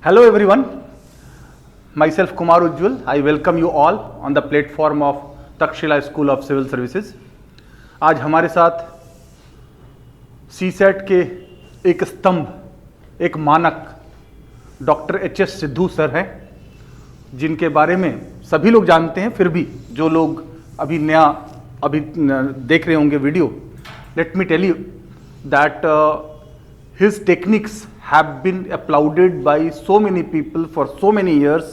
Hello everyone, myself Kumar Ujjwal. I welcome you all on the platform of Takshashila school of civil services. आज हमारे साथ CSAT के एक स्तंभ, एक मानक डॉक्टर एच.एस. सिद्धू सर हैं, जिनके बारे में सभी लोग जानते हैं, फिर भी जो लोग अभी देख रहे होंगे video, let me tell you that his techniques have been applauded by so many people for so many years,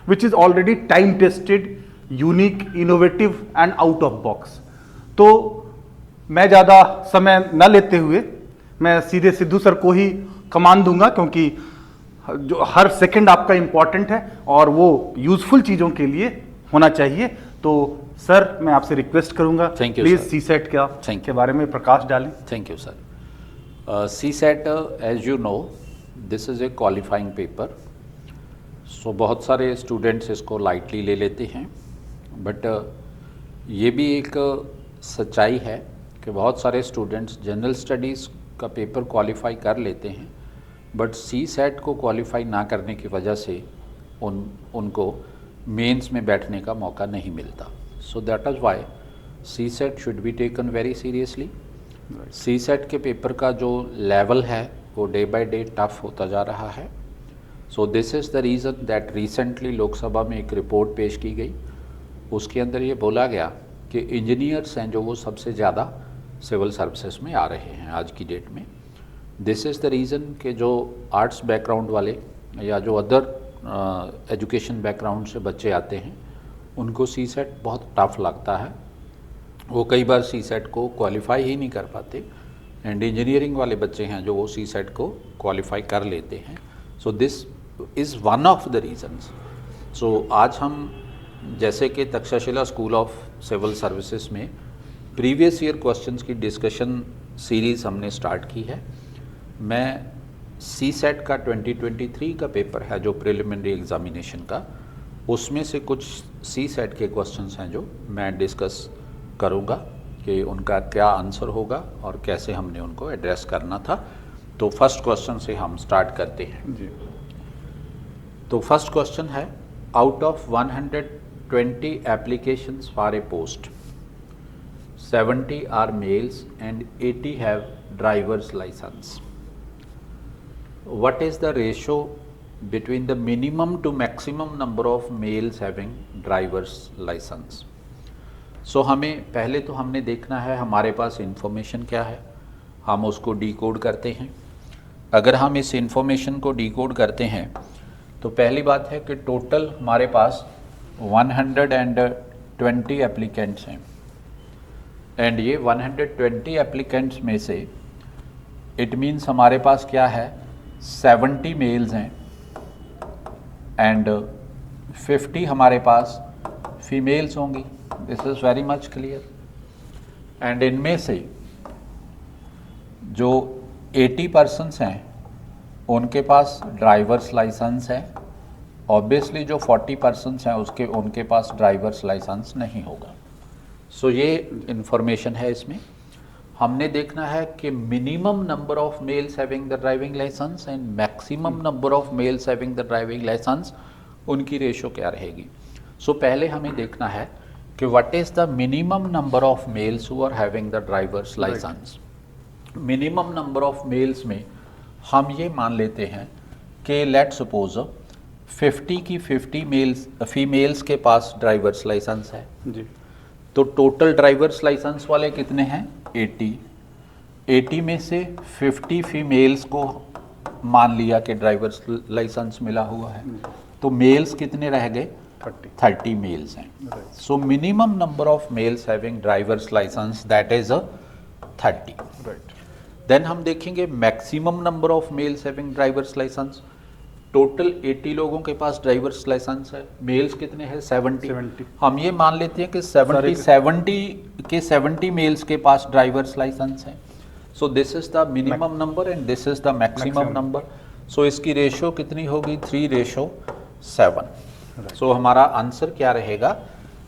which is already time tested, unique, innovative and out of box. तो मैं ज़्यादा समय न लेते हुए मैं सीधे सिद्धू सर को ही कमान दूंगा, क्योंकि जो हर सेकंड आपका इम्पॉर्टेंट है और वो यूजफुल चीज़ों के लिए होना चाहिए। तो सर मैं आपसे रिक्वेस्ट करूंगा, प्लीज़ सीसेट के बारे में प्रकाश डालें। Thank you sir. CSAT, as you know, this is a qualifying paper. So बहुत सारे स्टूडेंट्स इसको लाइटली ले लेते हैं, बट ये भी एक सच्चाई है कि बहुत सारे स्टूडेंट्स जनरल स्टडीज़ का पेपर क्वालिफाई कर लेते हैं, बट CSAT को क्वालिफाई ना करने की वजह से उनको मेंस में बैठने का मौका नहीं मिलता। So that is why CSAT should be taken very seriously. CSAT के पेपर का जो लेवल है वो डे बाय डे टफ होता जा रहा है। So this is the reason that recently Lok Sabha में एक रिपोर्ट पेश की गई, उसके अंदर ये बोला गया कि इंजीनियर्स हैं जो वो सबसे ज़्यादा सिविल सर्विसेज में आ रहे हैं आज की डेट में। दिस इज़ द रीज़न कि जो आर्ट्स बैकग्राउंड वाले या जो अदर एजुकेशन बैकग्राउंड से बच्चे आते हैं उनको CSAT बहुत टफ लगता है, वो कई बार CSAT को क्वालिफाई ही नहीं कर पाते, एंड इंजीनियरिंग वाले बच्चे हैं जो वो CSAT को क्वालिफाई कर लेते हैं। So this is one of the reasons. So आज हम जैसे कि Takshashila school of civil services में प्रीवियस ईयर क्वेश्चंस की डिस्कशन सीरीज़ हमने स्टार्ट की है। मैं CSAT का 2023 का पेपर है जो प्रिलिमिनरी एग्जामिनेशन का, उसमें से कुछ CSAT के क्वेश्चंस हैं जो मैं डिस्कस करूँगा कि उनका क्या आंसर होगा और कैसे हमने उनको एड्रेस करना था। तो फर्स्ट क्वेश्चन से हम स्टार्ट करते हैं जी। तो फर्स्ट क्वेश्चन है, out of 120 applications for a post 70 are males and 80 have drivers licence. What is the ratio between the minimum to maximum number of males having drivers licence. So हमें पहले तो हमने देखना है हमारे पास इंफॉर्मेशन क्या है, हम उसको डिकोड करते हैं। अगर हम इस इंफॉर्मेशन को डिकोड करते हैं तो पहली बात है कि टोटल हमारे पास 120 एप्लीकेंट्स हैं, एंड ये 120 एप्लीकेंट्स में से इट मीन्स हमारे पास क्या है, 70 मेल्स हैं एंड 50 हमारे पास फीमेल्स होंगी। This is very much clear. And इनमें से जो 80 पर्सन्स हैं उनके पास ड्राइवर्स लाइसेंस है। ऑब्वियसली जो 40 पर्सन्स हैं उनके पास ड्राइवर्स लाइसेंस नहीं होगा। सो ये इंफॉर्मेशन है। इसमें हमने देखना है कि minimum number of males having the driving licence and maximum number of males having the driving licence, उनकी रेशो क्या रहेगी। सो पहले हमें देखना है कि what is the minimum number of males who are having the drivers licence. Minimum number of males में हम ये मान लेते हैं कि लेट सपोज 50 की 50 मेल्स फीमेल्स के पास ड्राइवर्स लाइसेंस है जी। तो टोटल ड्राइवर्स लाइसेंस वाले कितने हैं, 80 में से 50 फीमेल्स को मान लिया कि ड्राइवर्स लाइसेंस मिला हुआ है, तो मेल्स कितने रह गए, 30 मेल्स हैं। So minimum number of males having drivers licence that is 30। Then हम देखेंगे maximum number of males having drivers licence. Total 80 लोगों के पास ड्राइवर्स लाइसेंस है, मेल्स कितने हैं, 70। हम ये मान लेते हैं कि 70 मेल्स के पास ड्राइवर्स लाइसेंस है। So this is the minimum number and this is the maximum number. So इसकी रेशो कितनी होगी, 3:7। सो हमारा आंसर क्या रहेगा,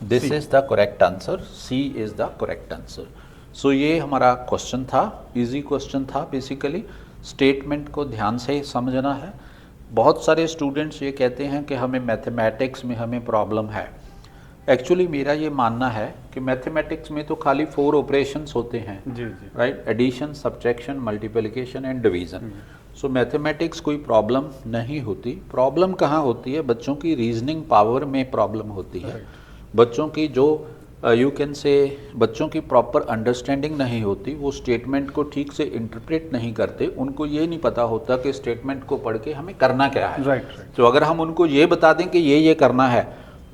this is the correct answer, C is the correct answer. So ये हमारा क्वेश्चन था, इजी क्वेश्चन था। बेसिकली स्टेटमेंट को ध्यान से समझना है। बहुत सारे स्टूडेंट्स ये कहते हैं कि हमें मैथमेटिक्स में हमें प्रॉब्लम है। एक्चुअली मेरा ये मानना है कि मैथमेटिक्स में तो खाली 4 ऑपरेशंस होते हैं, जी जी, right, addition, subtraction, multiplication and division. So mathematics कोई प्रॉब्लम नहीं होती। प्रॉब्लम कहाँ होती है? बच्चों की रीजनिंग पावर में प्रॉब्लम होती है। बच्चों की जो यू कैन से बच्चों की प्रॉपर अंडरस्टैंडिंग नहीं होती, वो स्टेटमेंट को ठीक से इंटरप्रेट नहीं करते, उनको ये नहीं पता होता कि स्टेटमेंट को पढ़ के हमें करना क्या है। राइट राइट, तो अगर हम उनको ये बता दें कि ये करना है,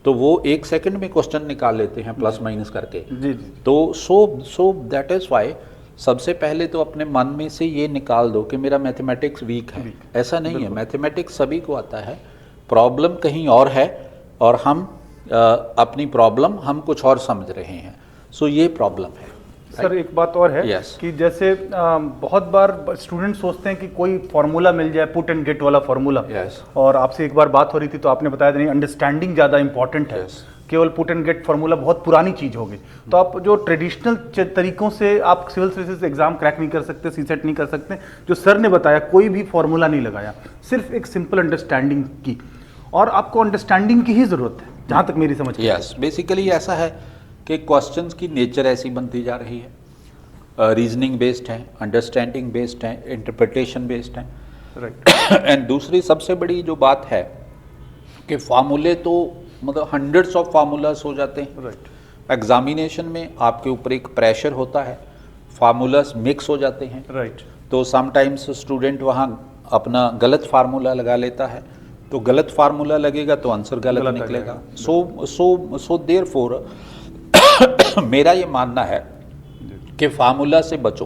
तो वो 1 सेकंड में क्वेश्चन निकाल लेते हैं प्लस माइनस करके। जी जी, तो सो दैट इज़ वाई सबसे पहले तो अपने मन में से ये निकाल दो कि मेरा मैथमेटिक्स वीक है। ऐसा नहीं है, मैथमेटिक्स सभी को आता है, प्रॉब्लम कहीं और है और हम अपनी प्रॉब्लम हम कुछ और समझ रहे हैं। सो ये प्रॉब्लम है। सर एक बात और है Yes. कि जैसे बहुत बार स्टूडेंट सोचते हैं कि कोई फार्मूला मिल जाए, पुट एंड गेट वाला फार्मूला। Yes. और आपसे एक बार बात हो रही थी तो आपने बताया था नहीं, अंडरस्टैंडिंग ज़्यादा इंपॉर्टेंट है। Yes. केवल पुट एंड गेट फार्मूला बहुत पुरानी चीज़ होगी। तो आप जो ट्रेडिशनल तरीकों से आप सिविल सर्विसेज एग्जाम क्रैक नहीं कर सकते, सीसेट नहीं कर सकते, जो सर ने बताया कोई भी फार्मूला नहीं लगाया, सिर्फ एक सिंपल अंडरस्टैंडिंग की, और आपको अंडरस्टैंडिंग की ही ज़रूरत है जहाँ तक मेरी समझ। यस, बेसिकली ऐसा है कि क्वेश्चंस की नेचर ऐसी बनती जा रही है, रीजनिंग बेस्ड है, अंडरस्टैंडिंग बेस्ड है, इंटरप्रिटेशन बेस्ड है। राइट। एंड दूसरी सबसे बड़ी जो बात है कि फार्मूले तो मतलब हंड्रेड्स ऑफ फार्मूलाज हो जाते हैं। राइट एग्जामिनेशन में आपके ऊपर एक प्रेशर होता है, फार्मूलाज मिक्स हो जाते हैं। राइट, तो समटाइम्स स्टूडेंट वहाँ अपना गलत फार्मूला लगा लेता है, तो गलत फार्मूला लगेगा तो आंसर गलत आ निकलेगा। जाएगा। सो देयरफॉर मेरा ये मानना है कि फार्मूला से बचो,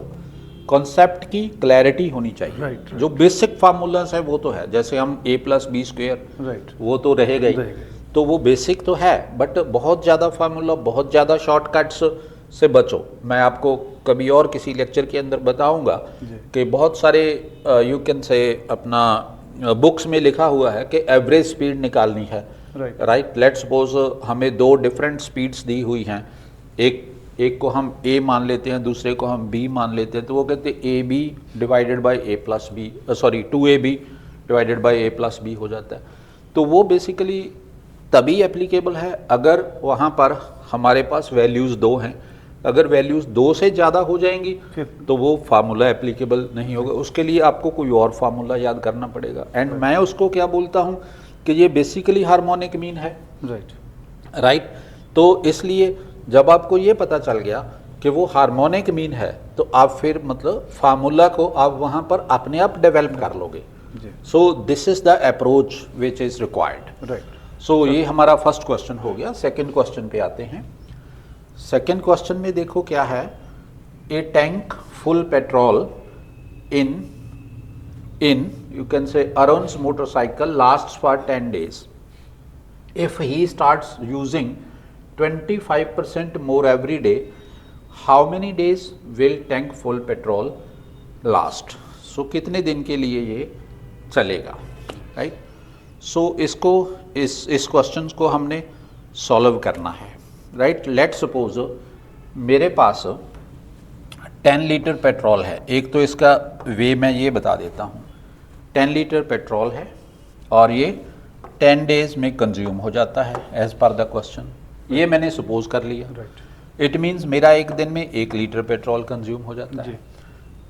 कॉन्सेप्ट की क्लैरिटी होनी चाहिए। Right. जो बेसिक फार्मूलाज है वो तो है, जैसे हम a+b², राइट, वो तो रहेगा ही, तो वो बेसिक तो है, बट बहुत ज़्यादा फार्मूला, बहुत ज़्यादा शॉर्टकट्स से बचो। मैं आपको कभी और किसी लेक्चर के अंदर बताऊंगा कि बहुत सारे यू कैन से अपना बुक्स में लिखा हुआ है कि एवरेज स्पीड निकालनी है। राइट, लेट सपोज हमें 2 डिफरेंट स्पीड्स दी हुई हैं, एक को हम a मान लेते हैं, दूसरे को हम b मान लेते हैं, तो वो कहते हैं AB divided by a+b, sorry 2AB divided by a+b हो जाता है। तो वो बेसिकली तभी एप्लीकेबल है अगर वहाँ पर हमारे पास वैल्यूज़ 2 हैं। अगर वैल्यूज़ 2 से ज़्यादा हो जाएंगी तो वो फार्मूला एप्लीकेबल नहीं होगा, उसके लिए आपको कोई और फार्मूला याद करना पड़ेगा। एंड मैं उसको क्या बोलता हूँ कि ये बेसिकली हार्मोनिक मीन है। राइट, तो इसलिए जब आपको ये पता चल गया कि वो हार्मोनिक मीन है, तो आप फिर मतलब फार्मूला को आप वहाँ पर अपने आप डेवलप कर लोगे। So this is the approach which is required. Right, so ये हमारा फर्स्ट क्वेश्चन हो गया। सेकंड क्वेश्चन पे आते हैं। सेकंड क्वेश्चन में देखो क्या है, a tank full petrol in you can से Arun's motorcycle lasts for 10 days. If he starts using 25% more every day, how many days will tank full petrol last? So कितने दिन के लिए ये चलेगा, राइट? सो इसको इस क्वेश्चन को हमने सॉल्व करना है, राइट? लेट सपोज मेरे पास 10 लीटर पेट्रोल है। एक तो इसका वे मैं ये बता देता हूँ, 10 लीटर पेट्रोल है और ये 10 डेज में कंज्यूम हो जाता है एज पर द क्वेश्चन। ये मैंने सपोज कर लिया। इट मीन्स मेरा एक दिन में 1 लीटर पेट्रोल कंज्यूम हो जाता है।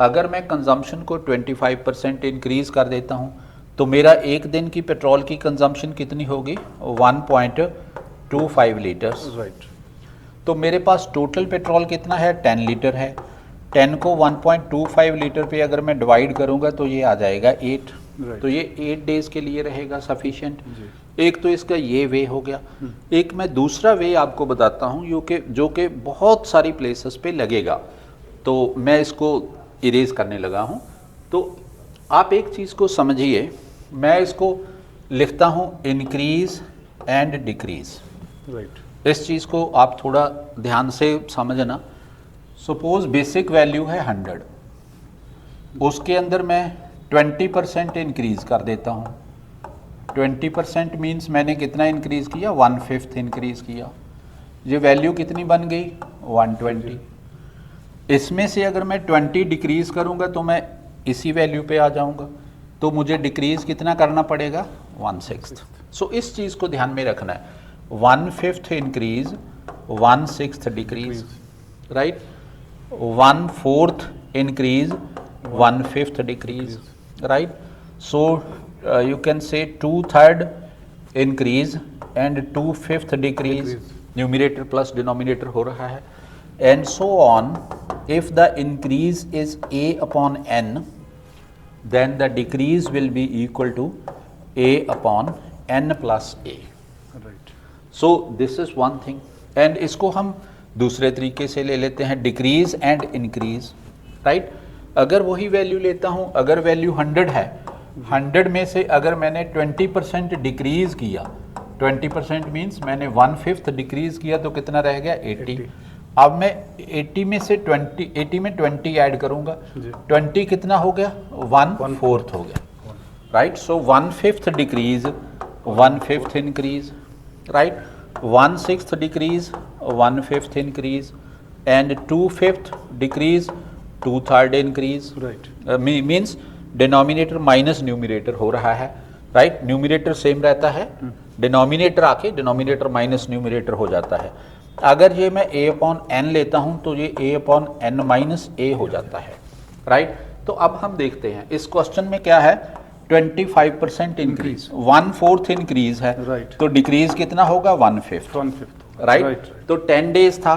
अगर मैं कंजम्पशन को 25% इंक्रीज कर देता हूँ तो मेरा एक दिन की पेट्रोल की कंजम्पशन कितनी होगी? 1.25 लीटर्स। राइट, तो मेरे पास टोटल पेट्रोल कितना है? 10 लीटर है। 10 को 1.25 लीटर पे अगर मैं डिवाइड करूंगा तो ये आ जाएगा 8। तो ये 8 डेज के लिए रहेगा सफिशिएंट। एक तो इसका ये वे हो गया। एक मैं दूसरा वे आपको बताता हूँ जो कि बहुत सारी प्लेसेस पे लगेगा, तो मैं इसको इरेज करने लगा हूँ। तो आप एक चीज़ को समझिए, मैं इसको लिखता हूँ इंक्रीज एंड डिक्रीज। राइट, इस चीज़ को आप थोड़ा ध्यान से समझना। सपोज बेसिक वैल्यू है 100, उसके अंदर मैं 20% इंक्रीज कर देता हूँ। 20% मीन्स मैंने कितना इंक्रीज किया? 1/5 इंक्रीज किया। ये वैल्यू कितनी बन गई? 120। इसमें से अगर मैं 20 डिक्रीज करूँगा तो मैं इसी वैल्यू पे आ जाऊँगा। तो मुझे डिक्रीज कितना करना पड़ेगा 1/6। सो इस चीज़ को ध्यान में रखना है, 1/5 increase 1/6 decrease, right, 1/4 increase 1/5 decrease, right. So you can से 2/3 increase and 2/5 decrease, numerator plus denominator हो रहा है, and so on. If the increase is a upon n, then the decrease will be equal to a upon n plus a. Right. So this is one thing, and इसको हम दूसरे तरीके से ले लेते हैं, डिक्रीज एंड इंक्रीज, राइट। अगर वही वैल्यू लेता हूँ, अगर वैल्यू 100 है, 100 में से अगर मैंने 20% डिक्रीज किया, 20% मीन्स मैंने 1/5 डिक्रीज किया, तो कितना रह गया 80। अब मैं 80 में से 80 में 20 ऐड करूंगा, 20 कितना हो गया 1/4 हो गया, right. So 1/5 decrease 1/5 increase, right, 1/6 decrease 1/5 increase, and 2/5 decrease 2/3 increase, right. Means denominator minus numerator हो रहा है, राइट। न्यूमिनेटर सेम रहता है, डिनोमिनेटर आके डिनोमिनेटर माइनस न्यूमिनेटर हो जाता है। अगर ये मैं a अपॉन n लेता हूं तो ये a upon n minus a हो जाता है, राइट। तो अब हम देखते हैं इस क्वेश्चन में क्या है, 25% इंक्रीज, 1/4 इंक्रीज है, राइट। तो डिक्रीज कितना होगा 1/5, 1/5, राइट। तो 10 डेज था,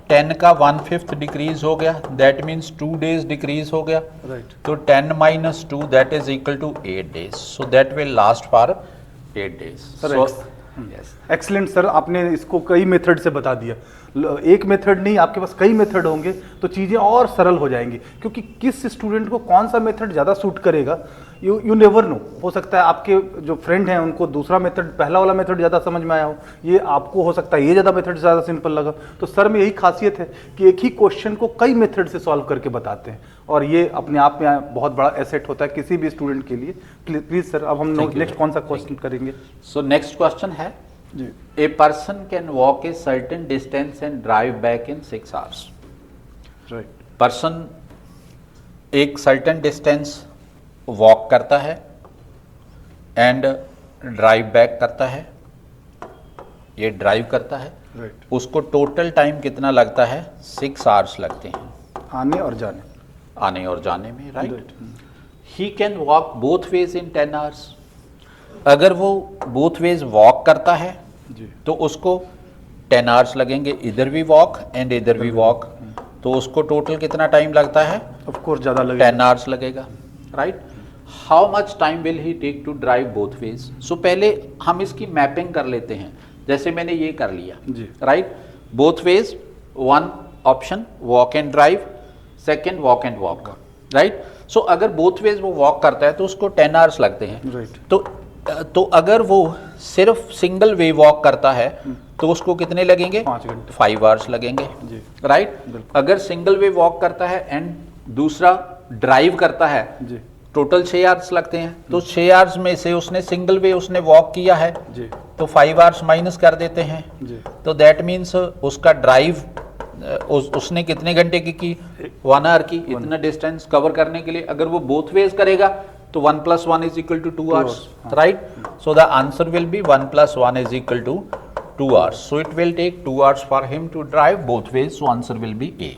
10 का 1/5 डिक्रीज हो गया, दैट मीन्स 2 डेज डिक्रीज हो गया, राइट। तो 10 minus 2 that is equal to 8 days, so that will last for 8 days. So yes, excellent sir, आपने इसको कई मेथड से बता दिया। एक मेथड नहीं, आपके पास कई मेथड होंगे तो चीज़ें और सरल हो जाएंगी, क्योंकि किस स्टूडेंट को कौन सा मेथड ज़्यादा सूट करेगा यू नेवर नो। हो सकता है आपके जो फ्रेंड हैं उनको दूसरा मेथड, पहला वाला मेथड ज़्यादा समझ में आया हो, ये आपको हो सकता है ये ज़्यादा मेथड ज़्यादा सिंपल लगा। तो सर में यही खासियत है कि एक ही क्वेश्चन को कई मेथड से सॉल्व करके बताते हैं, और ये अपने आप में बहुत बड़ा एसेट होता है किसी भी स्टूडेंट के लिए। प्लीज़ सर, अब हम नेक्स्ट कौन सा क्वेश्चन करेंगे? so next question है, जी, a person can walk a certain distance and drive back in 6 hours. Right. Person एक सर्टेन डिस्टेंस वॉक करता है एंड ड्राइव बैक करता है, ये ड्राइव करता है, राइट। उसको टोटल टाइम कितना लगता है 6 आवर्स लगते हैं आने और जाने, आने और जाने में, right. Right. He can walk both ways in 10 hours. अगर वो बोथ वेज वॉक करता है जी, तो उसको 10 आवर्स लगेंगे, इधर भी वॉक एंड इधर भी वॉक, तो उसको टोटल कितना टाइम लगता है ऑफ कोर्स ज़्यादा लगेगा, 10 आवर्स लगेगा, right. How much time will he take to drive both ways? So पहले हम इसकी मैपिंग कर लेते हैं, जैसे मैंने ये कर लिया, जी, right. Both ways, one option walk and drive, second walk and walk, right. So अगर बोथ वेज वो वॉक करता है तो उसको 10 आवर्स लगते हैं, राइट। तो अगर वो सिर्फ सिंगल वे वॉक करता है तो उसको कितने लगेंगे 5 घंटे, 5 आवर्स लगेंगे, जी, राइट। बिल्कुल। अगर सिंगल वे वॉक करता है एंड दूसरा ड्राइव करता है, जी, टोटल 6 आवर्स लगते हैं, तो 6 आवर्स में से उसने सिंगल वे उसने वॉक किया है, जी, तो 5 आवर्स माइनस कर देते हैं, जी, तो दैट मीन्स उसका ड्राइव उसने कितने घंटे की 1 आवर की, इतना डिस्टेंस कवर करने के लिए। अगर वो बोथ वेज करेगा तो 1 + 1 = 2 hours, right? So the answer will be 1 + 1 = 2 hours. So it will take 2 hours for him to drive both ways. So answer will be A.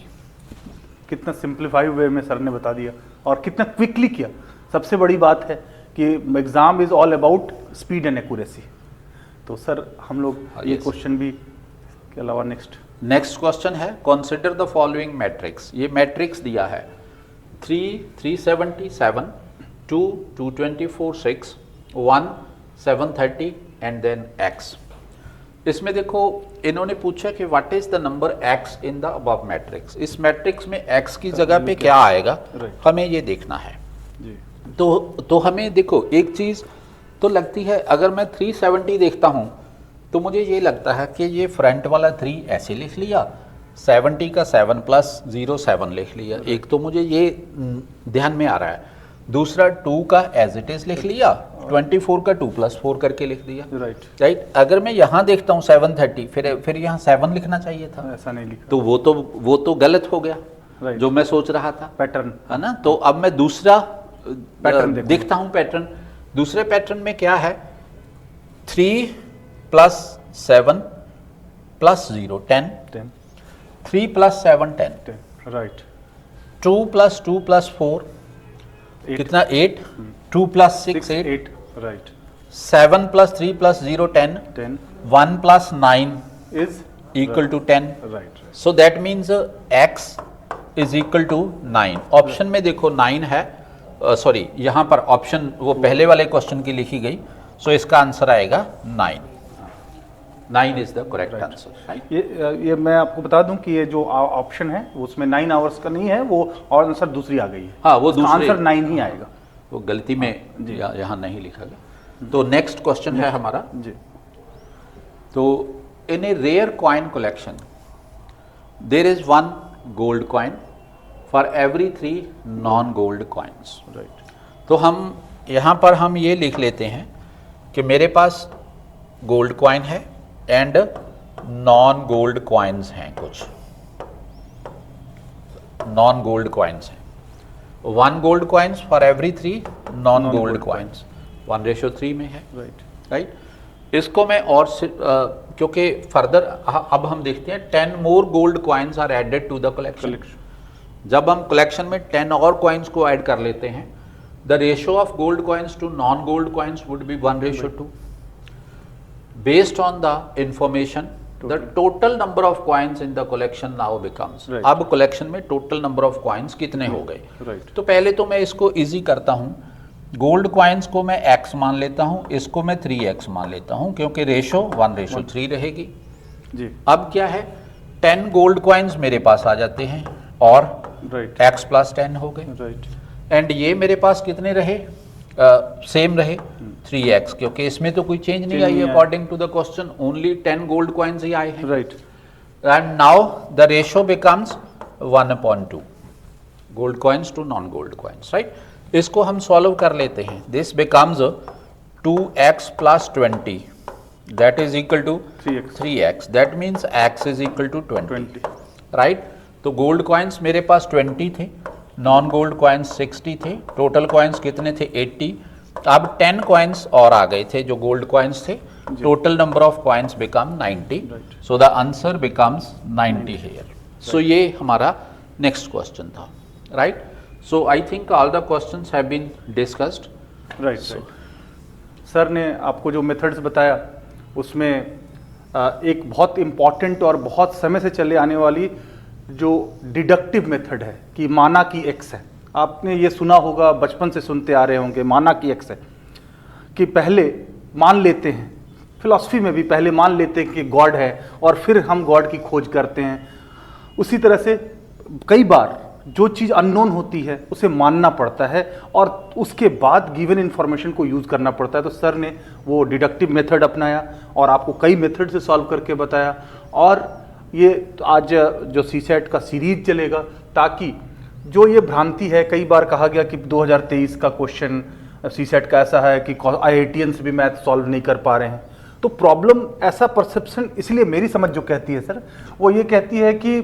कितना सिंप्लीफाइड वे में सर ने बता दिया और कितना क्विकली किया। सबसे बड़ी बात है कि exam is all about speed and accuracy. तो सर हम लोग ये Yes. क्वेश्चन भी के अलावा नेक्स्ट क्वेश्चन है, कंसिडर द फॉलोइंग मैट्रिक्स। ये मैट्रिक्स दिया है 3 377 2 224 6 1 730 एंड देन x। इसमें देखो इन्होंने पूछा कि what is the number x in the above matrix. इस मैट्रिक्स में x की जगह पे क्या आएगा Right. हमें ये देखना है। जी, तो हमें देखो एक चीज तो लगती है, अगर मैं 370 देखता हूं तो मुझे ये लगता है कि ये फ्रंट वाला 3 ऐसे लिख लिया, 70 का 7 + 0 7 लिख लिया। एक तो मुझे ये ध्यान में आ रहा है। दूसरा 2 का एज इट इज लिख लिया, 24 का 2 + 4 करके लिख दिया, राइट। अगर मैं यहाँ देखता हूँ 730, फिर यहाँ 7 लिखना चाहिए था, ऐसा नहीं लिखा, तो वो तो गलत हो गया, Right. जो मैं सोच रहा था, पैटर्न। है ना। तो अब मैं दूसरा पैटर्न देखो। देखता हूं पैटर्न। दूसरे पैटर्न में क्या है, 3 + 7 + 0 10, 10 3 + 7 10, राइट, 2 + 2 + 4 कितना 8, 2 + 6 8, 8 right, 7 + 3 + 0 10, 10 1 + 9 is equal to 10. Right, So that means x is equal to 9. Option में देखो 9 है, सॉरी यहाँ पर ऑप्शन वो पहले वाले क्वेश्चन की लिखी गई, सो इसका आंसर आएगा 9. 9 is the correct answer, right. ये मैं आपको बता दूं कि ये जो ऑप्शन है उसमें 9 आवर्स का नहीं है, वो और आंसर दूसरी आ गई है। हाँ, वो उसका दूसरे आंसर 9 ही आएगा, वो गलती में यहाँ नहीं लिखा गया. तो नेक्स्ट क्वेश्चन है हमारा. जी। तो in a rare coin collection there is one gold coin for every 3 non gold coins. Right, तो हम यहाँ पर हम ये लिख लेते हैं कि मेरे पास गोल्ड कॉइन है एंड नॉन गोल्ड कॉइन्स हैं, कुछ नॉन गोल्ड कॉइन्स हैं. 1 gold coins for every 3 non gold coins, 1:3 में है, राइट, राइट. इसको मैं और क्योंकि फर्दर अब हम देखते हैं 10 more gold coins are added to the collection. जब हम कलेक्शन में 10 और कॉइन्स को ऐड कर लेते हैं, the ratio of gold coins to non gold coins would be 1:2. Based on the information the total number of coins in the collection now becomes. अब collection में टोटल नंबर ऑफ कॉइन्स कितने हो गए. Right, तो पहले तो मैं इसको इजी करता हूं. गोल्ड कॉइन्स को मैं x मान लेता हूं, इसको मैं 3x मान लेता हूं, क्योंकि रेशो 1:3 रहेगी. जी, अब क्या है, 10 गोल्ड कॉइन्स मेरे पास आ जाते हैं और राइट, x + 10 हो गए. राइट, एंड ये मेरे पास कितने रहे, सेम रहे 3x, क्योंकि इसमें तो कोई चेंज नहीं आई. According to the question only 10 gold coins ही आए हैं. Right, and now the ratio becomes 1/2 gold coins to non gold coins, right. इसको हम सॉल्व कर लेते हैं. This becomes 2x + 20 that is equal to 3x. That means x is equal to 20, right. तो gold coins मेरे पास 20 थे, non gold coins 60 थे, टोटल कॉइन्स कितने थे 80. अब 10 कॉइन्स और आ गए थे जो गोल्ड कॉइन्स थे. Total number of coins become 90. So the answer becomes 90 here. So ये हमारा नेक्स्ट क्वेश्चन था, right. So I think all the questions have been discussed. Right, sir ने आपको जो मेथड्स बताया उसमें एक बहुत इम्पॉर्टेंट और बहुत समय से चले आने वाली जो डिडक्टिव मेथड है कि माना कि x है. आपने ये सुना होगा, बचपन से सुनते आ रहे होंगे, माना कि x है, कि पहले मान लेते हैं, फिलॉसफी में भी पहले मान लेते हैं कि गॉड है और फिर हम गॉड की खोज करते हैं. उसी तरह से कई बार जो चीज़ अननोन होती है उसे मानना पड़ता है और उसके बाद गिवन इन्फॉर्मेशन को यूज़ करना पड़ता है. तो सर ने वो डिडक्टिव मेथड अपनाया और आपको कई मेथड से सॉल्व करके बताया. और ये आज जो सीसेट का सीरीज चलेगा, ताकि जो ये भ्रांति है, कई बार कहा गया कि 2023 का क्वेश्चन सीसेट का ऐसा है कि IITians भी मैथ सॉल्व नहीं कर पा रहे हैं. तो प्रॉब्लम, ऐसा परसेप्शन, इसलिए मेरी समझ जो कहती है सर, वो ये कहती है कि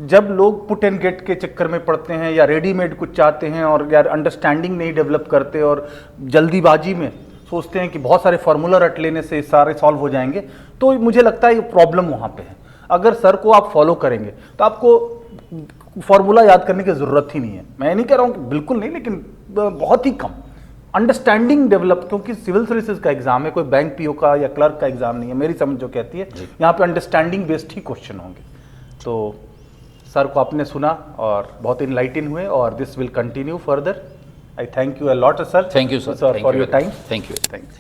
जब लोग पुट एंड गेट के चक्कर में पड़ते हैं या रेडीमेड कुछ चाहते हैं और यार अंडरस्टैंडिंग नहीं डेवलप करते और जल्दीबाजी में सोचते हैं कि बहुत सारे फार्मूला रट लेने से सारे सॉल्व हो जाएंगे, तो मुझे लगता है ये प्रॉब्लम वहाँ पे है. अगर सर को आप फॉलो करेंगे तो आपको फार्मूला याद करने की ज़रूरत ही नहीं है. मैं नहीं कह रहा हूँ कि बिल्कुल नहीं, लेकिन बहुत ही कम अंडरस्टैंडिंग डेवलप, क्योंकि सिविल सर्विसेज का एग्जाम है, कोई बैंक पीओ का या क्लर्क का एग्जाम नहीं है. मेरी समझ जो कहती है यहाँ पे अंडरस्टैंडिंग बेस्ड ही क्वेश्चन होंगे. तो सर को आपने सुना और बहुत इनलाइटन हुए और this will continue further. I thank you a lot sir. Thank you sir for your time. Thank you.